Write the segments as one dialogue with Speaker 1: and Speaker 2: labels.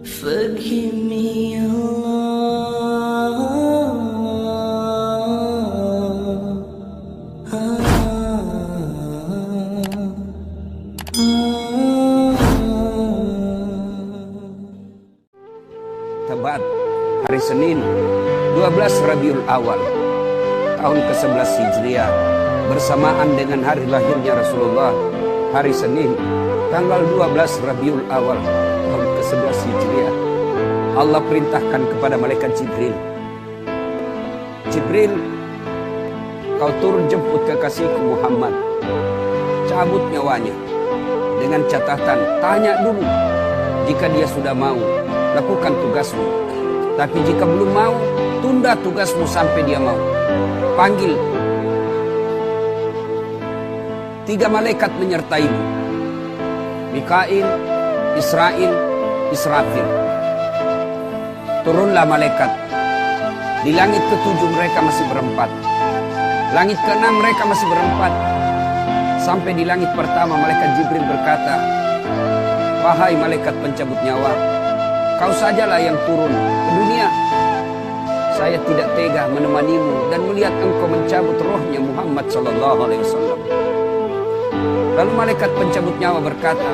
Speaker 1: Forgive me,
Speaker 2: Tepat hari Senin 12 Rabiul Awal tahun ke-11 Hijriah bersamaan dengan hari lahirnya Rasulullah. Hari Senin tanggal 12 Rabiul Awal tahun ke-11 Hijriah, Allah perintahkan kepada malaikat Jibril, Jibril, kau turun jemput kekasihku Muhammad, cabut nyawanya, dengan catatan tanya dulu, jika dia sudah mau lakukan tugasmu, tapi jika belum mau tunda tugasmu sampai dia mau. Panggil 3 malaikat menyertaimu, Mikail, Israil, Israfil. Turunlah malaikat. Di langit ke-7 mereka masih berempat, langit ke-6 mereka masih berempat. Sampai di langit pertama malaikat Jibril berkata, wahai malaikat pencabut nyawa, kau sajalah yang turun ke dunia. Saya tidak tega menemanimu dan melihat engkau mencabut rohnya Muhammad sallallahu alaihi wasallam. Lalu malaikat pencabut nyawa berkata,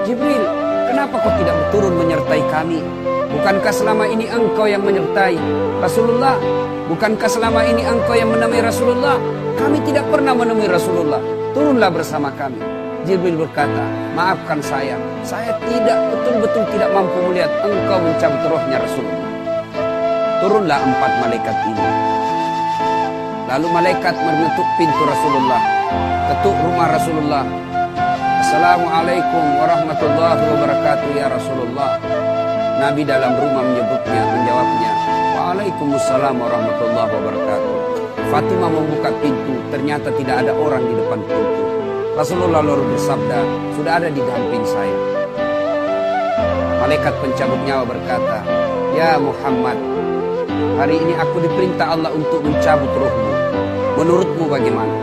Speaker 2: Jibril, kenapa kau tidak turun menyertai kami? Bukankah selama ini engkau yang menyertai Rasulullah? Bukankah selama ini engkau yang menemui Rasulullah? Kami tidak pernah menemui Rasulullah. Turunlah bersama kami. Jibril berkata, maafkan saya tidak betul-betul tidak mampu melihat engkau mencabut rohnya Rasulullah. Turunlah 4 malaikat ini. Lalu malaikat mengetuk pintu Rasulullah, ketuk rumah Rasulullah. Assalamualaikum warahmatullahi wabarakatuh ya Rasulullah. Nabi dalam rumah menjawabnya, waalaikumsalam warahmatullahi wabarakatuh. Fatimah membuka pintu, ternyata tidak ada orang di depan pintu. Rasulullah lalu bersabda, sudah ada di samping saya. Malaikat pencabut nyawa berkata, ya Muhammad, hari ini aku diperintah Allah untuk mencabut rohmu. Menurutmu bagaimana?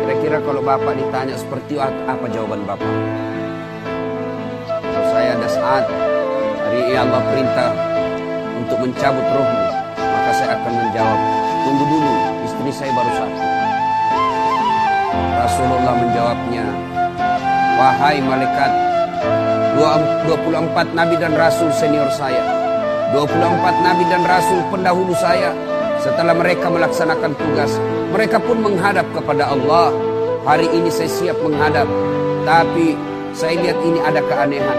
Speaker 2: Kira-kira kalau Bapak ditanya seperti apa jawaban Bapak? Kalau saya ada saat hari ini Allah perintah untuk mencabut rohmu, maka saya akan menjawab, tunggu dulu, istri saya baru 1. Rasulullah menjawabnya, wahai malaikat, 24 nabi dan rasul senior saya, 24 nabi dan rasul pendahulu saya, setelah mereka melaksanakan tugas, mereka pun menghadap kepada Allah. Hari ini saya siap menghadap, tapi saya lihat ini ada keanehan.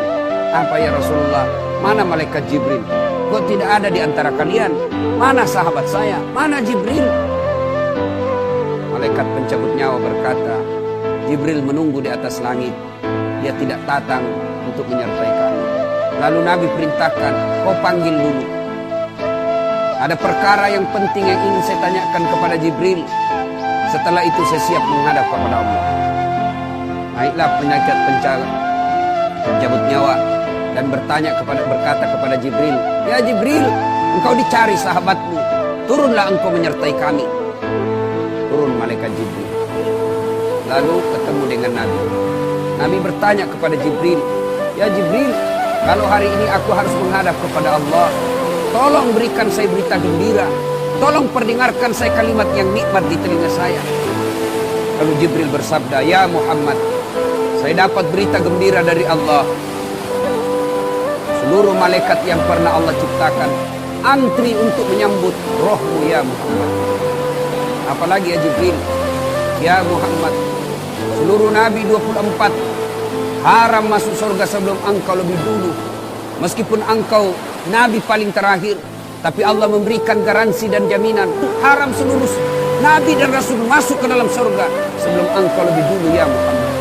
Speaker 2: Apa ya Rasulullah? Mana malaikat Jibril? Kok tidak ada di antara kalian? Mana sahabat saya? Mana Jibril? Malaikat pencabut nyawa berkata, Jibril menunggu di atas langit. Dia tidak datang untuk menyertai kami. Lalu Nabi perintahkan, kau panggil dulu. Ada perkara yang penting yang ingin saya tanyakan kepada Jibril. Setelah itu saya siap menghadap kepada Allah. Naiklah malaikat pencabut nyawa dan berkata kepada Jibril, ya Jibril, engkau dicari sahabatmu. Turunlah engkau menyertai kami. Turun malaikat Jibril. Lalu ketemu dengan Nabi. Nabi bertanya kepada Jibril, ya Jibril, kalau hari ini aku harus menghadap kepada Allah, tolong berikan saya berita gembira. Tolong perdengarkan saya kalimat yang nikmat di telinga saya. Lalu Jibril bersabda, ya Muhammad, saya dapat berita gembira dari Allah. Seluruh malaikat yang pernah Allah ciptakan antri untuk menyambut rohmu ya Muhammad. Apalagi ya Jibril, ya Muhammad, seluruh Nabi 24 haram masuk surga sebelum engkau lebih dulu. Meskipun engkau Nabi paling terakhir, tapi Allah memberikan garansi dan jaminan haram seluruh Nabi dan Rasul masuk ke dalam surga sebelum engkau lebih dulu ya Muhammad.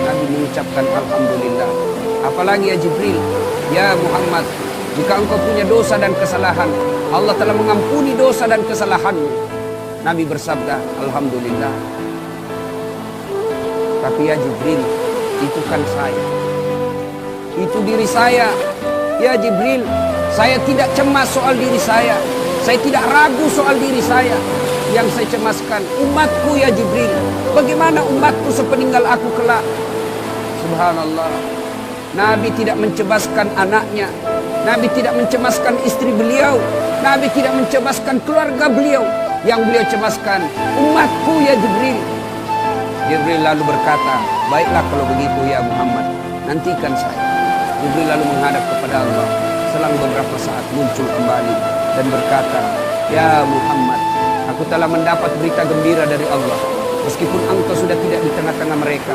Speaker 2: Nabi mengucapkan Alhamdulillah. Apalagi ya Jibril, ya Muhammad, jika engkau punya dosa dan kesalahan, Allah telah mengampuni dosa dan kesalahanmu. Nabi bersabda, Alhamdulillah. Tapi ya Jibril, itu kan saya, itu diri saya. Ya Jibril, Saya tidak cemas soal diri saya. Saya tidak ragu soal diri saya. Yang saya cemaskan umatku ya Jibril. Bagaimana umatku sepeninggal aku kelak? Subhanallah. Nabi tidak mencemaskan anaknya. Nabi tidak mencemaskan istri beliau. Nabi tidak mencemaskan keluarga beliau. Yang beliau cemaskan umatku ya Jibril. Jibril lalu berkata, baiklah kalau begitu ya Muhammad, nantikan saya. Jibril lalu menghadap kepada Allah. Selang beberapa saat muncul kembali dan berkata, ya Muhammad, aku telah mendapat berita gembira dari Allah. Meskipun engkau sudah tidak di tengah-tengah mereka,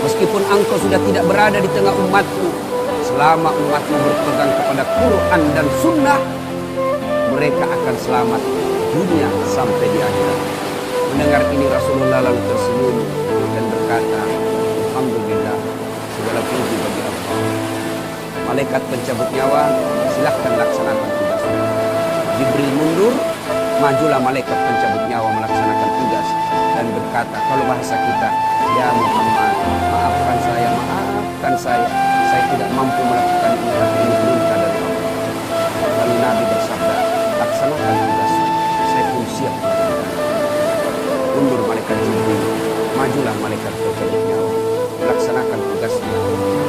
Speaker 2: meskipun engkau sudah tidak berada di tengah umatku, selama umatmu berpegang kepada Quran dan Sunnah, mereka akan selamat dunia sampai di akhirat. Mendengar ini Rasulullah lalu tersenyum dan berkata, alhamdulillah, segala puji bagi Allah. Malaikat pencabut nyawa, silahkan laksanakan tugasmu. Jibril mundur, majulah malaikat pencabut nyawa melaksanakan tugas dan berkata, kalau bahasa kita, ya Muhammad, maafkan saya tidak mampu melakukan ini perintah dari Allah. Lalu Nabi bersabda, laksanakan tugasmu, saya pun siap melakukan. Mundur malaikat Jibril, majulah malaikat pencabut nyawa melaksanakan tugasnya.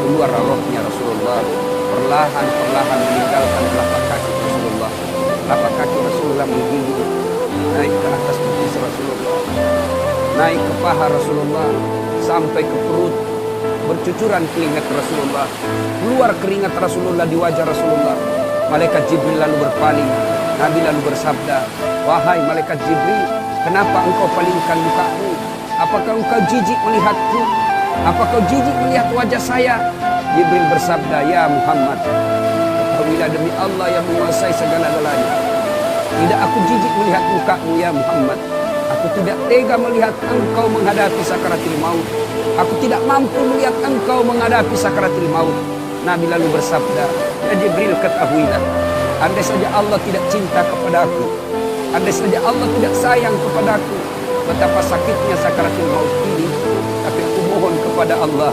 Speaker 2: Keluar rohnya Rasulullah, perlahan-perlahan meninggalkan telapak kaki Rasulullah. Telapak kaki Rasulullah menggigit, naik ke atas betis Rasulullah, naik ke paha Rasulullah, sampai ke perut. Bercucuran keringat Rasulullah, keluar keringat Rasulullah di wajah Rasulullah. Malaikat Jibril lalu berpaling. Nabi lalu bersabda, wahai malaikat Jibril, kenapa engkau palingkan mukamu? Apakah engkau jijik melihatku? Apakah kau jijik melihat wajah saya? Jibril bersabda, ya Muhammad, ketahuilah demi Allah yang menguasai segala-galanya, tidak aku jijik melihat mukamu ya Muhammad. Aku tidak tega melihat engkau menghadapi sakaratil maut. Aku tidak mampu melihat engkau menghadapi sakaratil maut. Nabi lalu bersabda, ya Jibril, ketahuilah, andai saja Allah tidak cinta kepadaku, andai saja Allah tidak sayang kepadaku, betapa sakitnya sakaratil maut ini. Tapi aku mohon kepada Allah,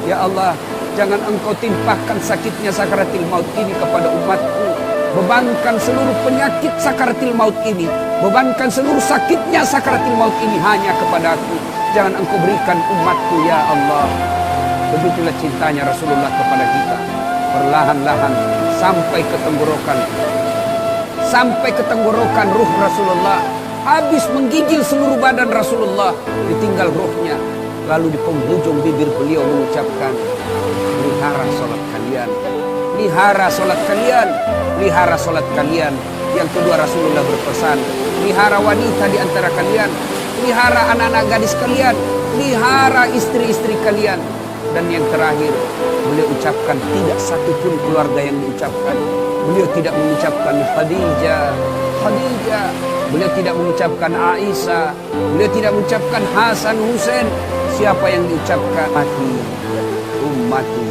Speaker 2: ya Allah, jangan engkau timpahkan sakitnya sakaratil maut ini kepada umatku. Bebankan seluruh penyakit sakaratil maut ini, bebankan seluruh sakitnya sakaratil maut ini hanya kepadaku. Jangan engkau berikan umatku ya Allah. Begitulah cintanya Rasulullah kepada kita. Perlahan-lahan sampai ke tenggorokan ruh Rasulullah. Habis menggigil seluruh badan Rasulullah, ditinggal ruhnya. Lalu di penghujung bibir beliau mengucapkan, pelihara salat kalian, pelihara salat kalian, pelihara salat kalian. Yang kedua Rasulullah berpesan, pelihara wanita di antara kalian, pelihara anak-anak gadis kalian, pelihara istri-istri kalian. Dan yang terakhir, beliau ucapkan, tidak satu pun keluarga yang diucapkan. Beliau tidak mengucapkan Khadijah, Khadijah. Beliau tidak mengucapkan Aisyah. Beliau tidak mengucapkan Hasan, Husain. Siapa yang diucapkan? Ummati, ummati,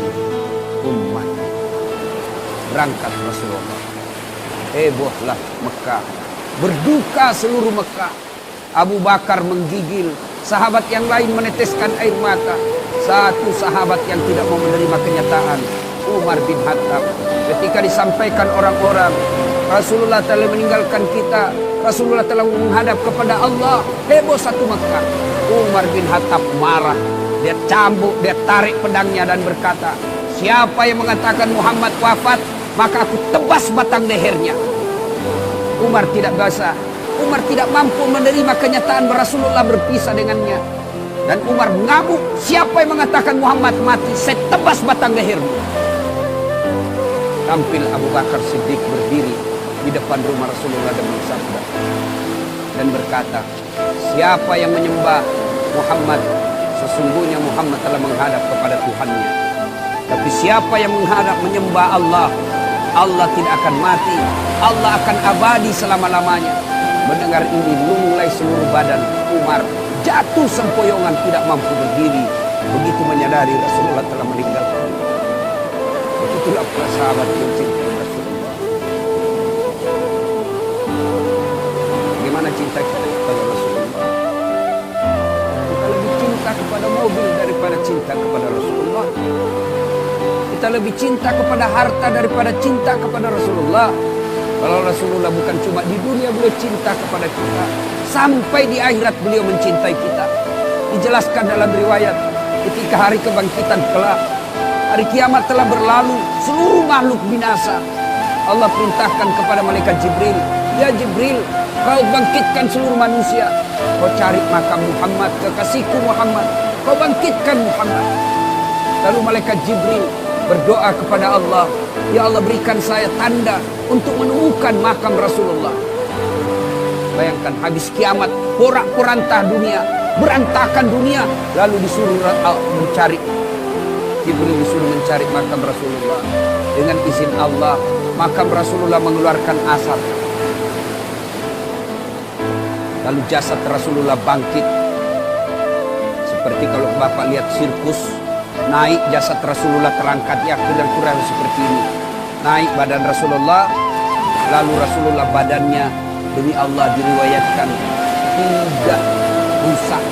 Speaker 2: ummati. Berangkat Rasulullah. Hebohlah Mekah. Berduka seluruh Mekah. Abu Bakar menggigil. Sahabat yang lain meneteskan air mata. Satu sahabat yang tidak mau menerima kenyataan, Umar bin Khattab. Ketika disampaikan orang-orang, Rasulullah telah meninggalkan kita, Rasulullah telah menghadap kepada Allah, heboh satu Mekah. Umar bin Khattab marah. Dia cambuk, dia tarik pedangnya dan berkata, siapa yang mengatakan Muhammad wafat, maka aku tebas batang lehernya. Umar tidak bisa. Umar tidak mampu menerima kenyataan Rasulullah berpisah dengannya. Dan Umar mengamuk, siapa yang mengatakan Muhammad mati, saya tebas batang lehermu. Tampil Abu Bakar Siddiq berdiri di depan rumah Rasulullah dan bersabda dan berkata, siapa yang menyembah Muhammad, sesungguhnya Muhammad telah menghadap kepada Tuhannya. Tapi siapa yang menyembah Allah, Allah tidak akan mati, Allah akan abadi selama-lamanya. Mendengar ini lunglai seluruh badan Umar, jatuh sempoyongan, tidak mampu berdiri. Begitu menyadari Rasulullah telah meninggal. Begitulah para sahabat yang cinta Rasulullah. Bagaimana cinta kita kepada Rasulullah? Kita lebih cinta kepada mobil daripada cinta kepada Rasulullah. Kita lebih cinta kepada harta daripada cinta kepada Rasulullah. Kalau Rasulullah bukan cuma di dunia beliau cinta kepada kita, sampai di akhirat beliau mencintai kita. Dijelaskan dalam riwayat ketika hari kebangkitan kelak, hari kiamat telah berlalu, seluruh makhluk binasa. Allah perintahkan kepada malaikat Jibril, ya Jibril, kau bangkitkan seluruh manusia. Kau cari makam Muhammad, kekasihku Muhammad. Kau bangkitkan Muhammad. Lalu malaikat Jibril berdoa kepada Allah, ya Allah berikan saya tanda untuk menemukan makam Rasulullah. Bayangkan habis kiamat, porak-porantah dunia, berantakan dunia, lalu disuruh mencari. Jibril disuruh mencari makam Rasulullah. Dengan izin Allah, makam Rasulullah mengeluarkan asap. Lalu jasad Rasulullah bangkit. Seperti kalau Bapak lihat sirkus, naik jasad Rasulullah terangkat, ya kira-kira seperti ini. Naik badan Rasulullah, lalu Rasulullah badannya demi Allah diriwayatkan tidak rusak,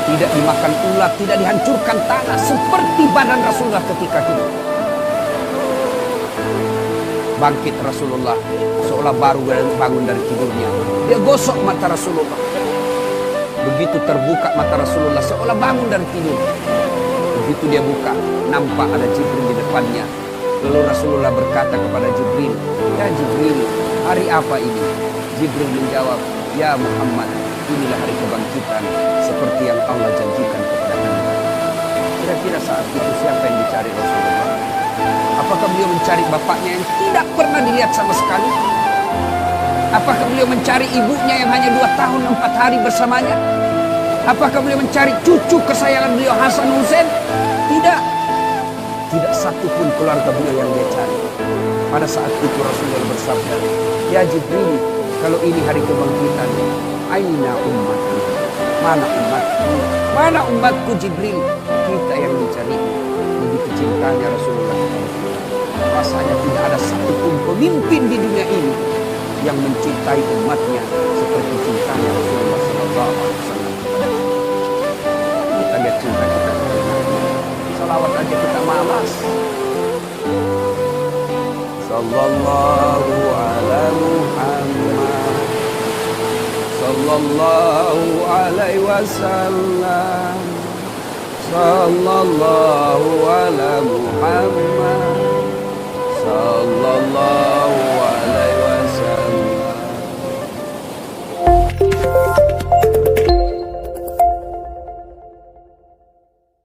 Speaker 2: tidak dimakan ulat, tidak dihancurkan tanah, seperti badan Rasulullah ketika hidup. Bangkit Rasulullah seolah baru bangun dari tidurnya. Dia gosok mata Rasulullah. Begitu terbuka mata Rasulullah seolah bangun dari tidur. Begitu dia buka, nampak ada Jibril di depannya. Lalu Rasulullah berkata kepada Jibril, ya Jibril, hari apa ini? Jibril menjawab, ya Muhammad, inilah hari kebangkitan seperti yang Allah janjikan kepada Anda. Kira-kira saat itu siapa yang dicari Rasulullah? Apakah beliau mencari bapaknya yang tidak pernah dilihat sama sekali? Apakah beliau mencari ibunya yang hanya 2 tahun 4 hari bersamanya? Apakah beliau mencari cucu kesayangan beliau Hasan Hussein? Tidak. Tidak satu pun keluarga beliau yang dia cari. Pada saat itu Rasulullah bersabda, ya Jibril, kalau ini hari kebangkitan, aina umatku? Mana umatku? Mana umatku Jibril? Kita yang mencari. Begitu cintanya Rasulullah. Rasanya tidak ada satupun pemimpin di dunia ini yang mencintai umatnya seperti cintanya Rasulullah SAW. Kita lihat cinta kita. Salawat aja kita malas. Sallallahu ala Muhammad, sallallahu alaihi wasallam, sallallahu ala Muhammad.